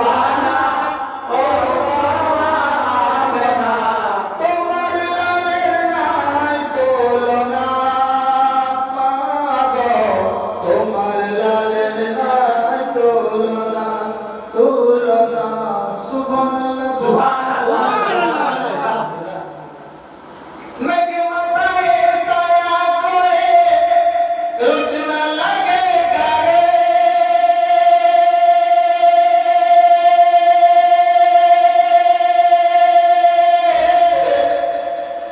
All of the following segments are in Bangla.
দিবানা ও মা আমেনা, তোমার লালের নাই তুলনা মা গো, তোমার লালের নাই তুলনা তুলনা। সুবহানাল্লাহ সুবহানাল্লাহ। মেঘ মাথায় ছায়া করে রোদ না লাগে গায়ে,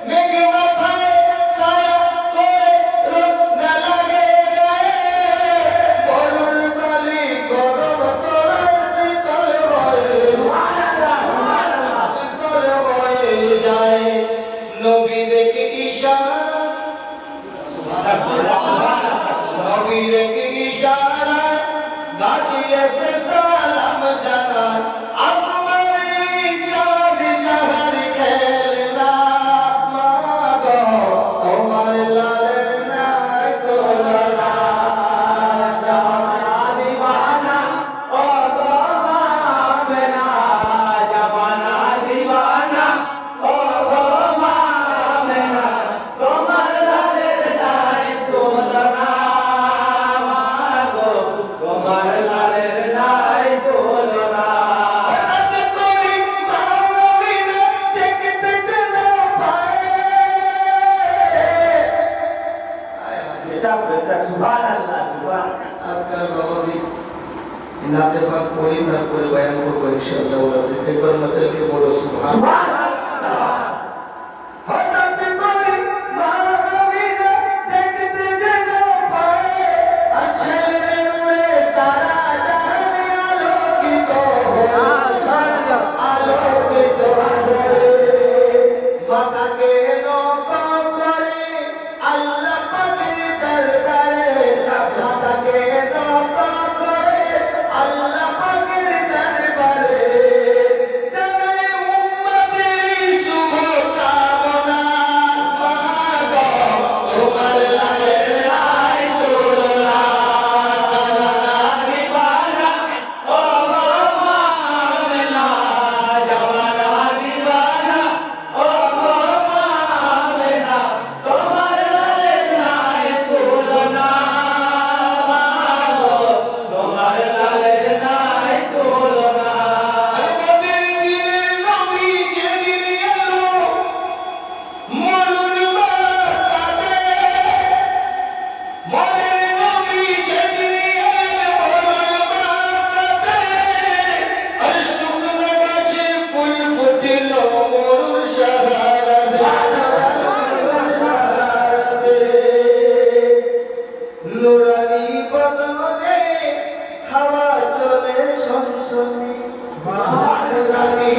মেঘ মাথায় ছায়া করে রোদ না লাগে গায়ে, বরুণ তলি কদম তলায় শীতল বয়ে, শীতল বয়ে যায়। নবী দেখে ইশারা, নবী দেখে ইশারা, গাছি এসে সালাম জানায়। আসমানের চাঁদ জাহার খেলনা মা গো, তোমার লালের নাই তুলনা। জামানা দিবানা ও গো মা আমেনা, জামানা দিবানা ও গো মা আমেনা, তোমার লালের নাই তুলনা মা গো, তোমার লালের নাই তুলনা। হঠাৎ করে মা আমেনা দেখতে যেন পায়, সুবহানাল্লাহ সুবহানাল্লাহ। আজকাল বাবাজি নাতে পাক পড়ি, তারপরে বয়ান করবো ইনশাআল্লাহ। বলেছে একবার মাত্রকে বলো সুবহানাল্লাহ। হঠাৎ করে মা আমেনা দেখতে যেন পায়, আর ছেলের নূরে সারা জাহান আলোকিত হয়, আলোকিত হয়। মাথাকে নত করে আল্লাহ পাকের দরবারে, মাথাকে নত করে আল্লাহ পাকের দরবারে, জানাই উম্মতের শুভ কামনা মা গো, তোমার লালের নাই তুলনা। জামানা দিবানা ও মা আমেনা, জামানা দিবানা ও মা আমেনা, তোমার লালের নাই তুলনা মা গো, তোমার লালের নাই তুলনা। আমাদের দিনের নবী যেদিন এলো, মরুর মাকাতে, মদের নবী যেদিন এলেন মরুর মাকাতে, আর শুকনো গাছে ফুল ফুটিল মরুর সাহারাতে, নুরানি বদনে হাওয়া চলে শনশনে, নুরানি